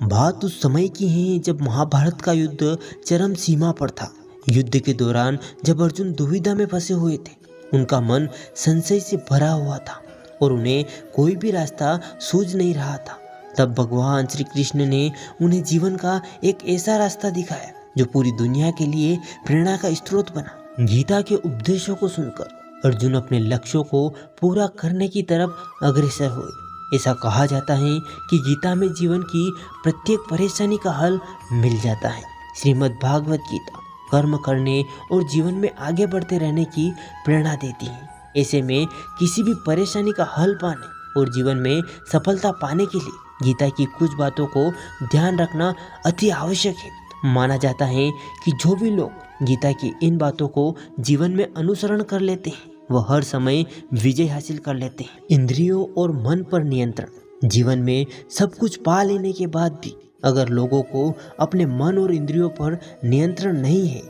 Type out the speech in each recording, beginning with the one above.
बात उस समय की है जब महाभारत का युद्ध चरम सीमा पर था। युद्ध के दौरान जब अर्जुन दुविधा में फंसे हुए थे, उनका मन संशय से भरा हुआ था और उन्हें कोई भी रास्ता सूझ नहीं रहा था। तब भगवान श्री कृष्ण ने उन्हें जीवन का एक ऐसा रास्ता दिखाया जो पूरी दुनिया के लिए प्रेरणा का स्रोत बना। गीता के उपदेशों को सुनकर अर्जुन अपने लक्ष्यों को पूरा करने की तरफ अग्रसर हुए। ऐसा कहा जाता है कि गीता में जीवन की प्रत्येक परेशानी का हल मिल जाता है। श्रीमद् भागवत गीता कर्म करने और जीवन में आगे बढ़ते रहने की प्रेरणा देती है। ऐसे में किसी भी परेशानी का हल पाने और जीवन में सफलता पाने के लिए गीता की कुछ बातों को ध्यान रखना अति आवश्यक है। माना जाता है कि जो भी लोग गीता की इन बातों को जीवन में अनुसरण कर लेते हैं वह हर समय विजय हासिल कर लेते हैं। इंद्रियों और मन पर नियंत्रण। जीवन में सब कुछ पा लेने के बाद भी अगर लोगों को अपने मन और इंद्रियों पर नियंत्रण नहीं है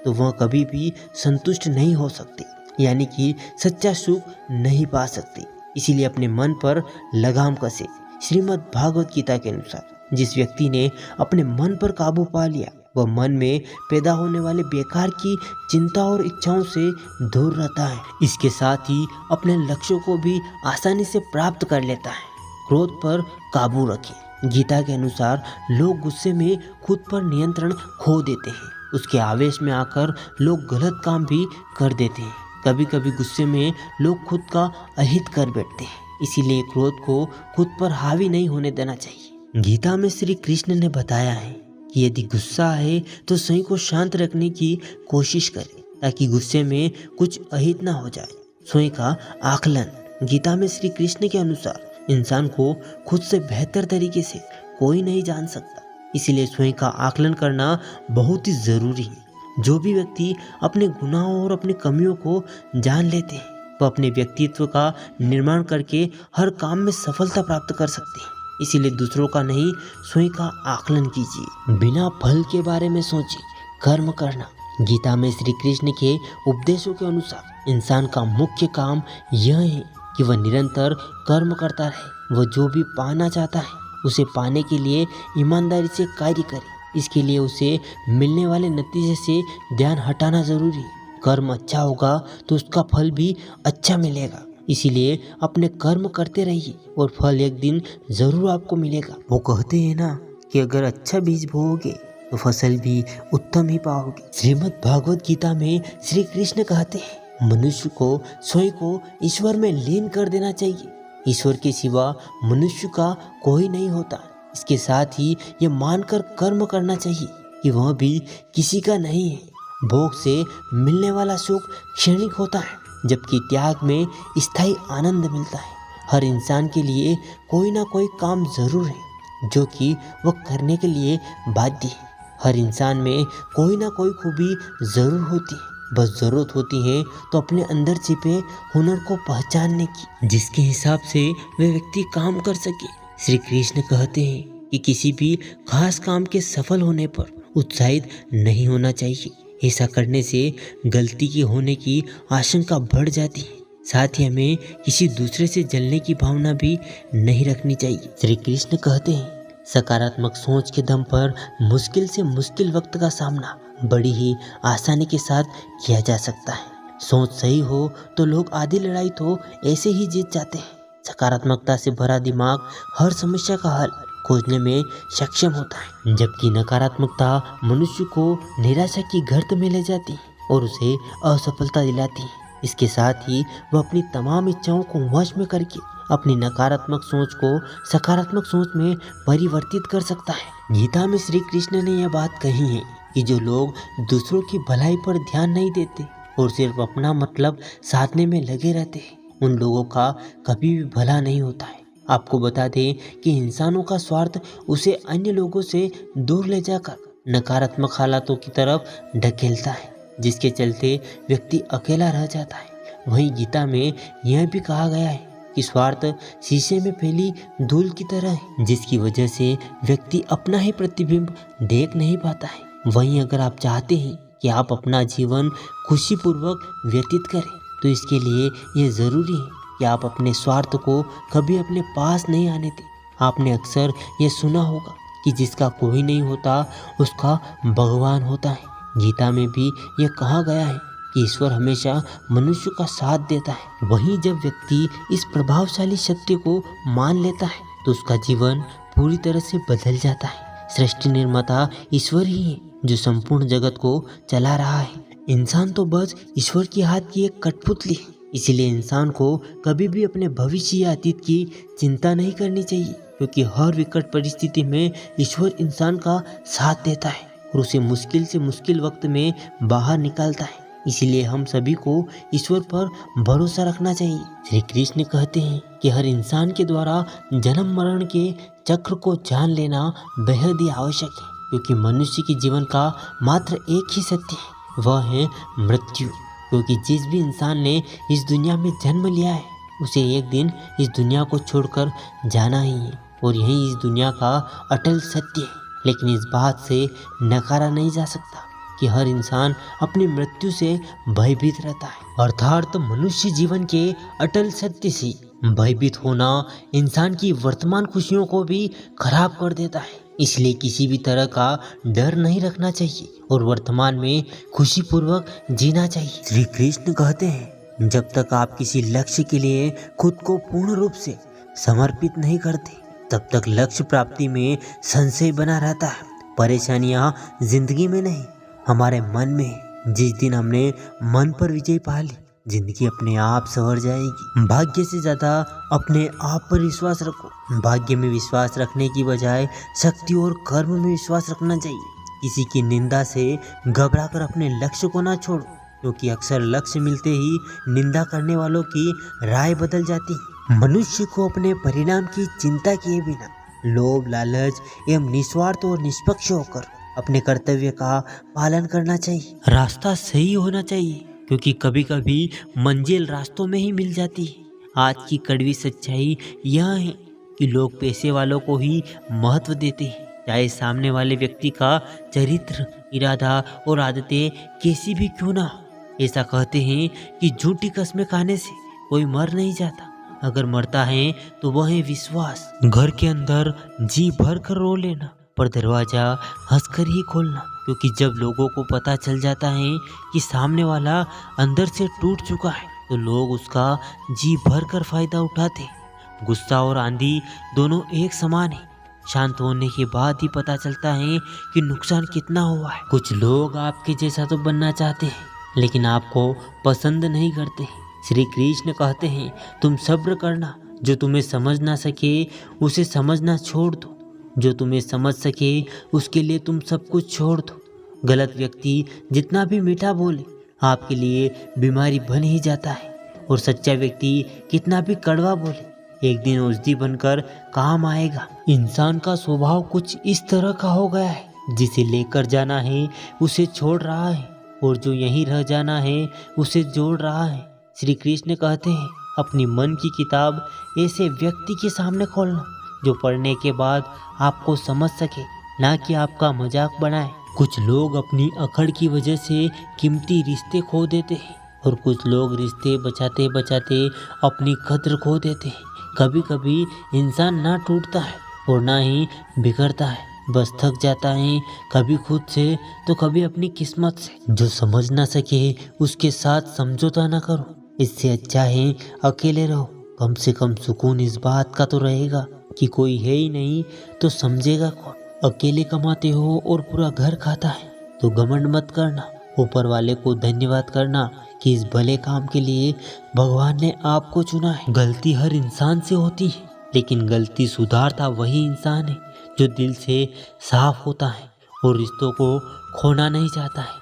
तो वह कभी भी संतुष्ट नहीं हो सकते, यानी कि सच्चा सुख नहीं पा सकते। इसीलिए अपने मन पर लगाम कसे। श्रीमद् भागवत गीता के अनुसार जिस व्यक्ति ने अपने मन पर काबू पा लिया वह मन में पैदा होने वाले बेकार की चिंता और इच्छाओं से दूर रहता है। इसके साथ ही अपने लक्ष्यों को भी आसानी से प्राप्त कर लेता है। क्रोध पर काबू रखें। गीता के अनुसार लोग गुस्से में खुद पर नियंत्रण खो देते हैं। उसके आवेश में आकर लोग गलत काम भी कर देते हैं। कभी कभी गुस्से में लोग खुद का अहित कर बैठते हैं। इसीलिए क्रोध को खुद पर हावी नहीं होने देना चाहिए। गीता में श्री कृष्ण ने बताया है कि यदि गुस्सा आए तो स्वयं को शांत रखने की कोशिश करें ताकि गुस्से में कुछ अहित ना हो जाए। स्वयं का आकलन। गीता में श्री कृष्ण के अनुसार इंसान को खुद से बेहतर तरीके से कोई नहीं जान सकता, इसलिए स्वयं का आकलन करना बहुत ही जरूरी है। जो भी व्यक्ति अपने गुनाहों और अपनी कमियों को जान लेते हैं वह अपने व्यक्तित्व का निर्माण करके हर काम में सफलता प्राप्त कर सकते हैं। इसीलिए दूसरों का नहीं स्वयं का आकलन कीजिए। बिना फल के बारे में सोचे कर्म करना। गीता में श्री कृष्ण के उपदेशों के अनुसार इंसान का मुख्य काम यह है कि वह निरंतर कर्म करता रहे। वह जो भी पाना चाहता है उसे पाने के लिए ईमानदारी से कार्य करे। इसके लिए उसे मिलने वाले नतीजे से ध्यान हटाना जरूरी है। कर्म अच्छा होगा तो उसका फल भी अच्छा मिलेगा। इसीलिए अपने कर्म करते रहिए और फल एक दिन जरूर आपको मिलेगा। वो कहते हैं ना कि अगर अच्छा बीज बोओगे तो फसल भी उत्तम ही पाओगे। श्रीमद् भागवत गीता में श्री कृष्ण कहते हैं मनुष्य को स्वयं को ईश्वर में लीन कर देना चाहिए। ईश्वर के सिवा मनुष्य का कोई नहीं होता। इसके साथ ही ये मानकर कर्म करना चाहिए कि वह भी किसी का नहीं है। भोग से मिलने वाला सुख क्षणिक होता है जबकि त्याग में स्थायी आनंद मिलता है। हर इंसान के लिए कोई ना कोई काम जरूर है जो कि वह करने के लिए बाध्य है। हर इंसान में कोई ना कोई खूबी जरूर होती है, बस जरूरत होती है तो अपने अंदर छिपे हुनर को पहचानने की, जिसके हिसाब से वह व्यक्ति काम कर सके। श्री कृष्ण कहते हैं कि किसी भी खास काम के सफल होने पर उत्साहित नहीं होना चाहिए। ऐसा करने से गलती के होने की आशंका बढ़ जाती है। साथ ही हमें किसी दूसरे से जलने की भावना भी नहीं रखनी चाहिए। श्री कृष्ण कहते हैं सकारात्मक सोच के दम पर मुश्किल से मुश्किल वक्त का सामना बड़ी ही आसानी के साथ किया जा सकता है। सोच सही हो तो लोग आधी लड़ाई तो ऐसे ही जीत जाते हैं। सकारात्मकता से भरा दिमाग हर समस्या का हल खोजने में सक्षम होता है, जबकि नकारात्मकता मनुष्य को निराशा की गर्त में ले जाती है और उसे असफलता दिलाती है। इसके साथ ही वह अपनी तमाम इच्छाओं को वश में करके अपनी नकारात्मक सोच को सकारात्मक सोच में परिवर्तित कर सकता है। गीता में श्री कृष्ण ने यह बात कही है कि जो लोग दूसरों की भलाई पर ध्यान नहीं देते और सिर्फ अपना मतलब साधने में लगे रहते हैं उन लोगों का कभी भी भला नहीं होता है। आपको बता दें कि इंसानों का स्वार्थ उसे अन्य लोगों से दूर ले जाकर नकारात्मक हालातों की तरफ ढकेलता है, जिसके चलते व्यक्ति अकेला रह जाता है। वहीं गीता में यह भी कहा गया है कि स्वार्थ शीशे में फैली धूल की तरह है, जिसकी वजह से व्यक्ति अपना ही प्रतिबिंब देख नहीं पाता है। वहीं अगर आप चाहते हैं कि आप अपना जीवन खुशीपूर्वक व्यतीत करें तो इसके लिए ये ज़रूरी है कि आप अपने स्वार्थ को कभी अपने पास नहीं आने दें। आपने अक्सर ये सुना होगा कि जिसका कोई नहीं होता उसका भगवान होता है। गीता में भी यह कहा गया है कि ईश्वर हमेशा मनुष्य का साथ देता है। वहीं जब व्यक्ति इस प्रभावशाली सत्य को मान लेता है तो उसका जीवन पूरी तरह से बदल जाता है। सृष्टि निर्माता ईश्वर ही है जो संपूर्ण जगत को चला रहा है। इंसान तो बस ईश्वर के हाथ की एक कठपुतली है। इसीलिए इंसान को कभी भी अपने भविष्य या अतीत की चिंता नहीं करनी चाहिए, क्योंकि हर विकट परिस्थिति में ईश्वर इंसान का साथ देता है और उसे मुश्किल से मुश्किल वक्त में बाहर निकालता है। इसीलिए हम सभी को ईश्वर पर भरोसा रखना चाहिए। श्री कृष्ण कहते हैं कि हर इंसान के द्वारा जन्म मरण के चक्र को जान लेना बेहद ही आवश्यक है, क्योंकि मनुष्य के जीवन का मात्र एक ही सत्य है, वह है मृत्यु। क्योंकि जिस भी इंसान ने इस दुनिया में जन्म लिया है उसे एक दिन इस दुनिया को छोड़कर जाना ही है और यही इस दुनिया का अटल सत्य है। लेकिन इस बात से नकारा नहीं जा सकता कि हर इंसान अपनी मृत्यु से भयभीत रहता है। अर्थात मनुष्य जीवन के अटल सत्य से भयभीत होना इंसान की वर्तमान खुशियों को भी खराब कर देता है। इसलिए किसी भी तरह का डर नहीं रखना चाहिए और वर्तमान में खुशीपूर्वक जीना चाहिए। श्री कृष्ण कहते हैं, जब तक आप किसी लक्ष्य के लिए खुद को पूर्ण रूप से समर्पित नहीं करते तब तक लक्ष्य प्राप्ति में संशय बना रहता है। परेशानियां जिंदगी में नहीं, हमारे मन में है। जिस दिन हमने मन पर विजय पा ली, जिंदगी अपने आप संवर जाएगी। भाग्य से ज्यादा अपने आप पर विश्वास रखो। भाग्य में विश्वास रखने की बजाय शक्ति और कर्म में विश्वास रखना चाहिए। किसी की निंदा से घबराकर अपने लक्ष्य को ना छोड़ो, क्योंकि अक्सर लक्ष्य मिलते ही निंदा करने वालों की राय बदल जाती है। मनुष्य को अपने परिणाम की चिंता किए बिना लोभ, लालच एवं निस्वार्थ और निष्पक्ष होकर अपने कर्तव्य का पालन करना चाहिए। रास्ता सही होना चाहिए, क्योंकि कभी कभी मंजिल रास्तों में ही मिल जाती है। आज की कड़वी सच्चाई यह है कि लोग पैसे वालों को ही महत्व देते हैं, चाहे सामने वाले व्यक्ति का चरित्र, इरादा और आदतें कैसी भी क्यों ना हो। ऐसा कहते हैं कि झूठी कस्में खाने से कोई मर नहीं जाता, अगर मरता है तो वह है विश्वास। घर के अंदर जी भर कर रो लेना पर दरवाजा हंसकर ही खोलना, क्योंकि जब लोगों को पता चल जाता है कि सामने वाला अंदर से टूट चुका है तो लोग उसका जी भर कर फायदा उठाते हैं। गुस्सा और आंधी दोनों एक समान है। शांत होने के बाद ही पता चलता है कि नुकसान कितना हुआ है। कुछ लोग आपके जैसा तो बनना चाहते हैं, लेकिन आपको पसंद नहीं करते। श्री कृष्ण कहते हैं, तुम सब्र करना, जो तुम्हें समझ ना सके उसे समझना छोड़ दो, जो तुम्हें समझ सके उसके लिए तुम सब कुछ छोड़ दो। गलत व्यक्ति जितना भी मीठा बोले आपके लिए बीमारी बन ही जाता है, और सच्चा व्यक्ति कितना भी कड़वा बोले एक दिन औषधि बनकर काम आएगा। इंसान का स्वभाव कुछ इस तरह का हो गया है, जिसे लेकर जाना है उसे छोड़ रहा है और जो यहीं रह जाना है उसे जोड़ रहा है। श्री कृष्ण कहते हैं, अपनी मन की किताब ऐसे व्यक्ति के सामने खोलना जो पढ़ने के बाद आपको समझ सके, ना कि आपका मजाक बनाए। कुछ लोग अपनी अकड़ की वजह से कीमती रिश्ते खो देते हैं और कुछ लोग रिश्ते बचाते बचाते अपनी कद्र खो देते हैं। कभी कभी इंसान ना टूटता है और ना ही बिगड़ता है, बस थक जाता है, कभी खुद से तो कभी अपनी किस्मत से। जो समझ ना सके उसके साथ समझौता ना करो, इससे अच्छा है अकेले रहो। कम से कम सुकून इस बात का तो रहेगा कि कोई है ही नहीं तो समझेगा कौन। अकेले कमाते हो और पूरा घर खाता है तो घमंड मत करना, ऊपर वाले को धन्यवाद करना कि इस भले काम के लिए भगवान ने आपको चुना है। गलती हर इंसान से होती है, लेकिन गलती सुधारता वही इंसान है जो दिल से साफ होता है और रिश्तों को खोना नहीं चाहता है।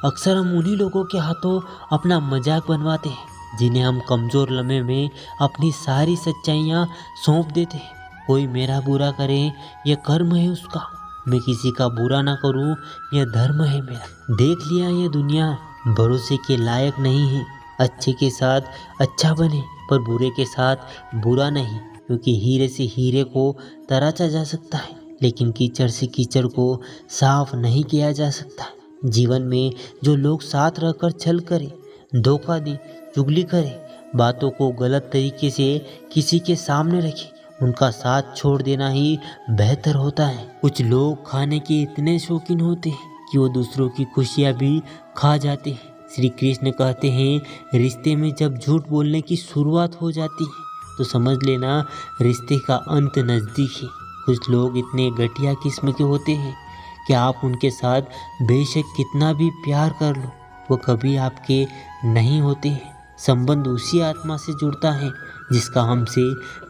अक्सर हम उन्हीं लोगों के हाथों अपना मजाक बनवाते हैं जिन्हें हम कमज़ोर लम्हे में अपनी सारी सच्चाइयाँ सौंप देते हैं। कोई मेरा बुरा करे यह कर्म है उसका, मैं किसी का बुरा ना करूं यह धर्म है मेरा। देख लिया ये दुनिया भरोसे के लायक नहीं है। अच्छे के साथ अच्छा बने पर बुरे के साथ बुरा नहीं, क्योंकि हीरे से हीरे को तराशा जा सकता है लेकिन कीचड़ से कीचड़ को साफ नहीं किया जा सकता। जीवन में जो लोग साथ रहकर छल करे, धोखा दे, चुगली करे, बातों को गलत तरीके से किसी के सामने रखे उनका साथ छोड़ देना ही बेहतर होता है। कुछ लोग खाने के इतने शौकीन होते हैं कि वो दूसरों की खुशियाँ भी खा जाते हैं। श्री कृष्ण कहते हैं रिश्ते में जब झूठ बोलने की शुरुआत हो जाती है तो समझ लेना रिश्ते का अंत नज़दीक है। कुछ लोग इतने घटिया किस्म के होते हैं कि आप उनके साथ बेशक कितना भी प्यार कर लो वो कभी आपके नहीं होते हैं। संबंध उसी आत्मा से जुड़ता है जिसका हमसे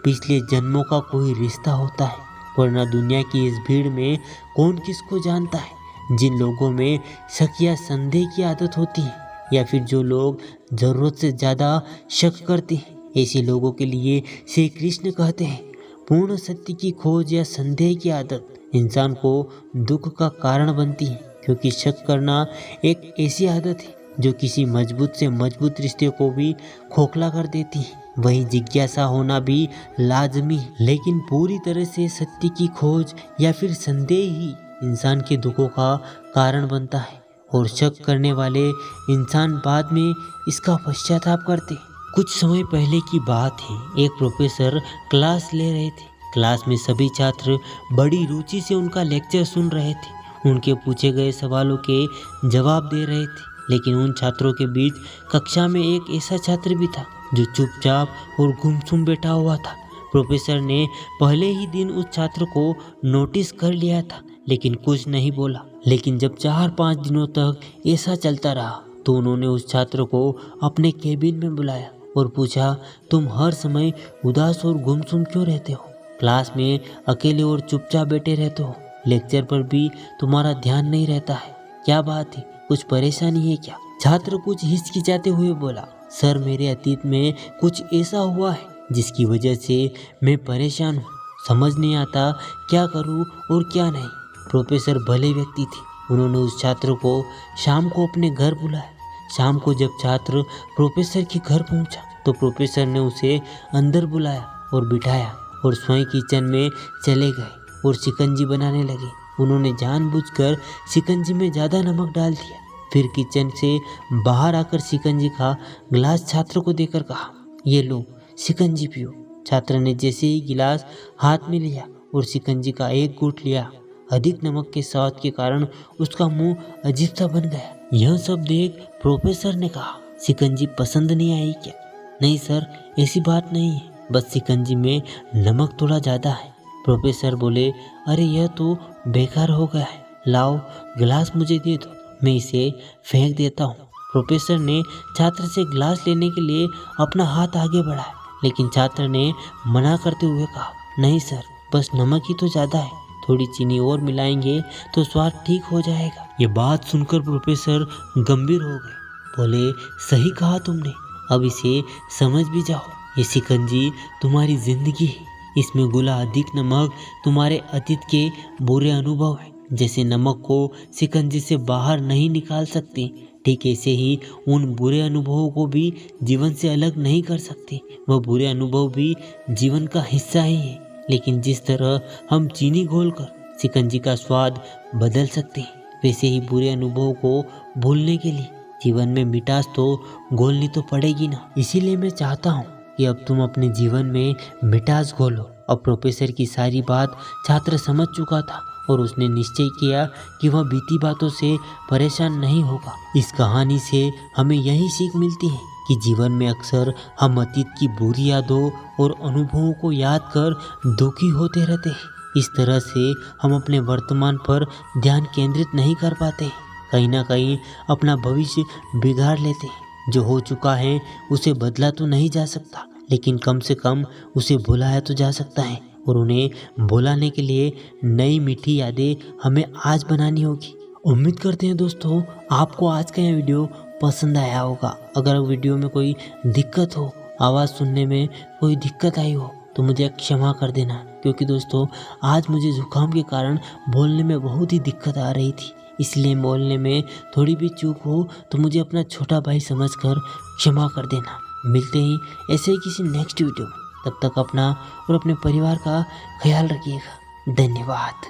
पिछले जन्मों का कोई रिश्ता होता है, वरना दुनिया की इस भीड़ में कौन किसको जानता है। जिन लोगों में शक या संदेह की आदत होती है या फिर जो लोग ज़रूरत से ज़्यादा शक करते हैं, ऐसे लोगों के लिए श्री कृष्ण कहते हैं पूर्ण सत्य की खोज या संदेह की आदत इंसान को दुख का कारण बनती है, क्योंकि शक करना एक ऐसी आदत है जो किसी मजबूत से मजबूत रिश्ते को भी खोखला कर देती है। वही जिज्ञासा होना भी लाजमी है, लेकिन पूरी तरह से सत्य की खोज या फिर संदेह ही इंसान के दुखों का कारण बनता है और शक करने वाले इंसान बाद में इसका पश्चाताप करते। कुछ समय पहले की बात है, एक प्रोफेसर क्लास ले रहे थे। क्लास में सभी छात्र बड़ी रुचि से उनका लेक्चर सुन रहे थे, उनके पूछे गए सवालों के जवाब दे रहे थे। लेकिन उन छात्रों के बीच कक्षा में एक ऐसा छात्र भी था जो चुपचाप और गुमसुम बैठा हुआ था। प्रोफेसर ने पहले ही दिन उस छात्र को नोटिस कर लिया था, लेकिन कुछ नहीं बोला। लेकिन जब 4-5 दिनों तक ऐसा चलता रहा तो उन्होंने उस छात्र को अपने केबिन में बुलाया और पूछा, तुम हर समय उदास और गुमसुम क्यों रहते हो? क्लास में अकेले और चुपचाप बैठे रहते हो, लेक्चर पर भी तुम्हारा ध्यान नहीं रहता है, क्या बात है? कुछ परेशानी है क्या? छात्र कुछ हिचकिचाते हुए बोला, सर मेरे अतीत में कुछ ऐसा हुआ है जिसकी वजह से मैं परेशान हूँ, समझ नहीं आता क्या करूँ और क्या नहीं। प्रोफेसर भले व्यक्ति थे, उन्होंने उस छात्र को शाम को अपने घर बुलाया। शाम को जब छात्र प्रोफेसर के घर पहुंचा तो प्रोफेसर ने उसे अंदर बुलाया और बिठाया और स्वयं किचन में चले गए और शिकंजी बनाने लगे। उन्होंने जानबूझकर शिकंजी में ज़्यादा नमक डाल दिया। फिर किचन से बाहर आकर शिकंजी का गिलास छात्र को देकर कहा, ये लो शिकंजी पियो। छात्र ने जैसे ही गिलास हाथ में लिया और शिकंजी का एक घूंट लिया, अधिक नमक के स्वाद के कारण उसका मुंह अजीब सा बन गया। यह सब देख प्रोफेसर ने कहा, शिकंजी पसंद नहीं आई क्या? नहीं सर, ऐसी बात नहीं है, बस शिकंजी में नमक थोड़ा ज़्यादा है। प्रोफेसर बोले, अरे यह तो बेकार हो गया है, लाओ गिलास मुझे दे दो, मैं इसे फेंक देता हूँ। प्रोफेसर ने छात्र से गिलास लेने के लिए अपना हाथ आगे बढ़ाया, लेकिन छात्र ने मना करते हुए कहा, नहीं सर, बस नमक ही तो ज़्यादा है, थोड़ी चीनी और मिलाएंगे तो स्वाद ठीक हो जाएगा। ये बात सुनकर प्रोफेसर गंभीर हो गए, बोले, सही कहा तुमने, अब इसे समझ भी जाओ, ये शिकंजी तुम्हारी जिंदगी है, इसमें घुला अधिक नमक तुम्हारे अतीत के बुरे अनुभव है। जैसे नमक को शिकंजी से बाहर नहीं निकाल सकते, ठीक ऐसे ही उन बुरे अनुभवों को भी जीवन से अलग नहीं कर सकते। वह बुरे अनुभव भी जीवन का हिस्सा ही है, लेकिन जिस तरह हम चीनी घोलकर शिकंजी का स्वाद बदल सकते हैं, वैसे ही बुरे अनुभवों को भूलने के लिए जीवन में मिठास तो घोलनी तो पड़ेगी ना। इसीलिए मैं चाहता हूँ कि अब तुम अपने जीवन में मिठास घोलो। अब प्रोफेसर की सारी बात छात्र समझ चुका था और उसने निश्चय किया कि वह बीती बातों से परेशान नहीं होगा। इस कहानी से हमें यही सीख मिलती है कि जीवन में अक्सर हम अतीत की बुरी यादों और अनुभवों को याद कर दुखी होते रहते हैं। इस तरह से हम अपने वर्तमान पर ध्यान केंद्रित नहीं कर पाते, कहीं ना कहीं अपना भविष्य बिगाड़ लेते हैं। जो हो चुका है उसे बदला तो नहीं जा सकता, लेकिन कम से कम उसे भुलाया तो जा सकता है, और उन्हें भुलाने के लिए नई मीठी यादें हमें आज बनानी होगी। उम्मीद करते हैं दोस्तों आपको आज का यह वीडियो पसंद आया होगा। अगर वीडियो में कोई दिक्कत हो, आवाज़ सुनने में कोई दिक्कत आई हो तो मुझे क्षमा कर देना, क्योंकि दोस्तों आज मुझे जुकाम के कारण बोलने में बहुत ही दिक्कत आ रही थी, इसलिए बोलने में थोड़ी भी चूक हो तो मुझे अपना छोटा भाई समझकर क्षमा कर देना। मिलते ही ऐसे ही किसी नेक्स्ट वीडियो में, तब तक अपना और अपने परिवार का ख्याल रखिएगा। धन्यवाद।